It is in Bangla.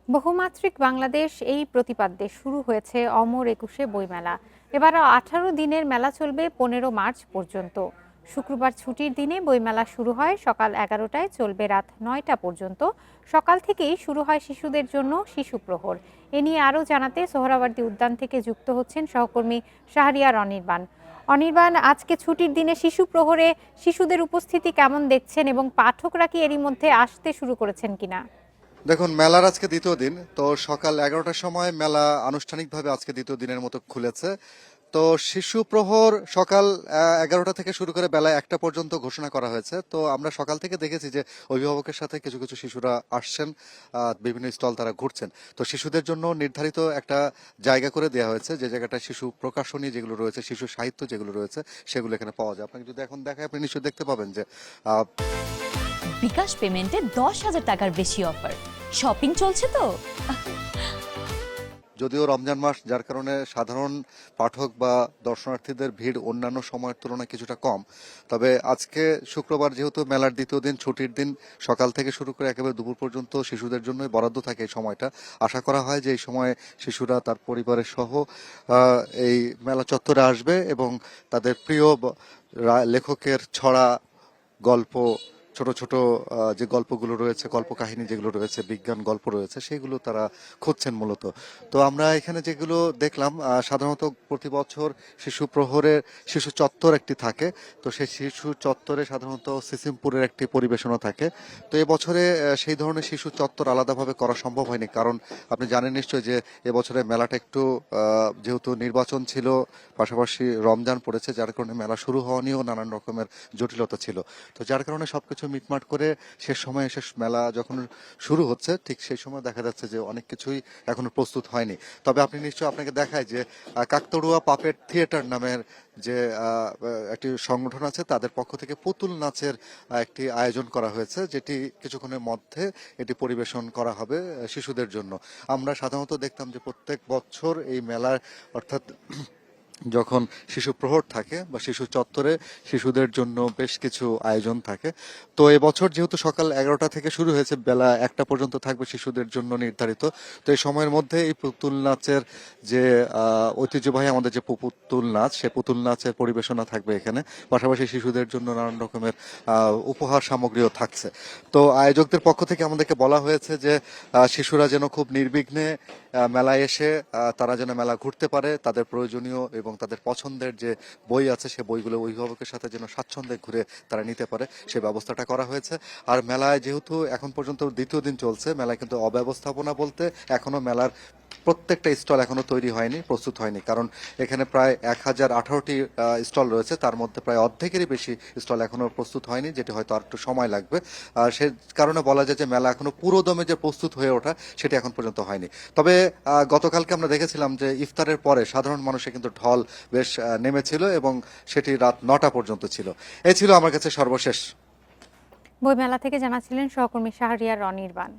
বহুমাত্রিক বাংলাদেশ এই প্রতিপাদ্যে শুরু হয়েছে অমর একুশে বইমেলা। এবারও 18 দিনের মেলা চলবে 15 মার্চ পর্যন্ত। শুক্রবার ছুটির দিনে বইমেলা শুরু হয় সকাল 11টায়, চলবে রাত 9টা পর্যন্ত। সকাল থেকেই শুরু হয় শিশুদের জন্য শিশু প্রহর। এ নিয়ে আরও জানাতে সোহরাওয়ার্দী উদ্যান থেকে যুক্ত হচ্ছেন সহকর্মী শাহরিয়ার অনির্বাণ। অনির্বাণ, আজকে ছুটির দিনে শিশু প্রহরে শিশুদের উপস্থিতি কেমন দেখছেন এবং পাঠকরা কি এরই মধ্যে আসতে শুরু করেছেন কিনা? দেখুন, মেলার আজকে দ্বিতীয় দিন। তো সকাল 11টার সময় মেলা আনুষ্ঠানিকভাবে আজকে দ্বিতীয় দিনের মতো খুলেছে। তো শিশু প্রহর সকাল 11টা থেকে শুরু করে বেলা 1টা পর্যন্ত ঘোষণা করা হয়েছে। তো আমরা সকাল থেকে দেখেছি যে অভিভাবকের সাথে কিছু কিছু শিশুরা আসছেন, বিভিন্ন স্টল তারা ঘুরছেন। তো শিশুদের জন্য নির্ধারিত একটা জায়গা করে দেওয়া হয়েছে, যে জায়গাটা শিশু প্রকাশনী যেগুলো রয়েছে, শিশু সাহিত্য যেগুলো রয়েছে, সেগুলো এখানে পাওয়া যায়। আপনাকে যদি এখন দেখায়, আপনি নিশ্চয়ই দেখতে পাবেন যে বিকাশ পেমেন্টে 10,000 টাকার বেশি অফার। শপিং চলছে তো। যদিও রমজান মাস, যার কারণে সাধারণ পাঠক বা দর্শনার্থীদের ভিড় অন্যান্য সময়ের তুলনায় কিছুটা কম। তবে আজকে শুক্রবার, যেহেতু মেলার দ্বিতীয় দিন, ছুটির দিন, সকাল থেকে শুরু করে একেবারে দুপুর পর্যন্ত শিশুদের জন্যই বরাদ্দ থাকে এই সময়টা। আশা করা হয় যে এই সময় শিশুরা তার পরিবারের সহ এই মেলা চত্বরে আসবে এবং তাদের প্রিয় লেখকের ছড়া, গল্প, ছোট ছোট যে গল্পগুলো রয়েছে, গল্প কাহিনী যেগুলো রয়েছে, বিজ্ঞান গল্প রয়েছে, সেগুলো তারা খুঁজছেন মূলত। তো আমরা এখানে যেগুলো দেখলাম, সাধারণত প্রতি বছর শিশু প্রহরের শিশু চত্বর একটি থাকে। তো সেই শিশু চত্বরে সাধারণত সিসিমপুরের একটি পরিবেশনও থাকে। তো এবছরে সেই ধরনের শিশু চত্বর আলাদাভাবে করা সম্ভব হয়নি, কারণ আপনি জানেন নিশ্চয়ই যে এবছরে মেলাটা একটু যেহেতু নির্বাচন ছিল, পাশাপাশি রমজান পড়েছে, যার কারণে মেলা শুরু হওয়া নিয়েও নানান রকমের জটিলতা ছিল। তো যার কারণে সবকিছু মিটমাট করে শেষ সময়ে এসে মেলা যখন শুরু হচ্ছে, ঠিক সেই সময় দেখা যাচ্ছে যে অনেক কিছুই এখনো প্রস্তুত হয়নি। তবে আপনি নিশ্চয়ই, আপনাকে দেখায় যে কাকতাড়ুয়া পাপেট থিয়েটার নামের যে একটি সংগঠন আছে, তাদের পক্ষ থেকে পুতুল নাচের একটি আয়োজন করা হয়েছে, যেটি কিছুক্ষণের মধ্যে এটি পরিবেশন করা হবে শিশুদের জন্য। আমরা সাধারণত দেখতাম যে প্রত্যেক বছর এই মেলার, অর্থাৎ যখন শিশু প্রহর থাকে বা শিশু চত্বরে শিশুদের জন্য বেশ কিছু আয়োজন থাকে। তো এবছর যেহেতু সকাল 11টা থেকে শুরু হয়েছে, বেলা 1টা পর্যন্ত থাকবে শিশুদের জন্য নির্ধারিত। তো এই সময়ের মধ্যে এই পুতুল নাচের যে ঐতিহ্যবাহী আমাদের যে পুতুল নাচ, সে পুতুল নাচের পরিবেশনা থাকবে এখানে। পাশাপাশি শিশুদের জন্য নানান রকমের উপহার সামগ্রীও থাকছে। তো আয়োজকদের পক্ষ থেকে আমাদেরকে বলা হয়েছে যে শিশুরা যেন খুব নির্বিঘ্নে মেলায় এসে তারা যেন মেলা ঘুরতে পারে, তাদের প্রয়োজনীয় এবং তাদের পছন্দের যে বই আছে, সে বইগুলো অভিভাবকের সাথে যেন স্বাচ্ছন্দ্যে ঘুরে তারা নিতে পারে, সে ব্যবস্থাটা করা হয়েছে। আর মেলায় যেহেতু এখন পর্যন্ত দ্বিতীয় দিন চলছে, মেলায় কিন্তু অব্যবস্থাপনা বলতে এখনো মেলার প্রত্যেকটা স্টল এখনো তৈরি হয়নি, প্রস্তুত হয়নি। কারণ এখানে প্রায় 1018টি স্টল রয়েছে, তার মধ্যে প্রায় অর্ধেকেরই বেশি স্টল এখনো প্রস্তুত হয়নি, যেটি হয়তো আর একটু সময় লাগবে। আর সে কারণে বলা যায় যে মেলা এখনো পুরো দমে যে প্রস্তুত হয়ে ওঠা, সেটি এখন পর্যন্ত হয়নি। তবে গতকালকে আমরা দেখেছিলাম যে ইফতারের পরে সাধারণ মানুষের কিন্তু ঢল বেশ নেমেছিল, এবং সেটি রাত 9টা পর্যন্ত ছিল। এই ছিল আমার কাছে সর্বশেষ। বইমেলা থেকে জানাচ্ছিলেন সহকর্মী শাহরিয়ার অনির্বাণ।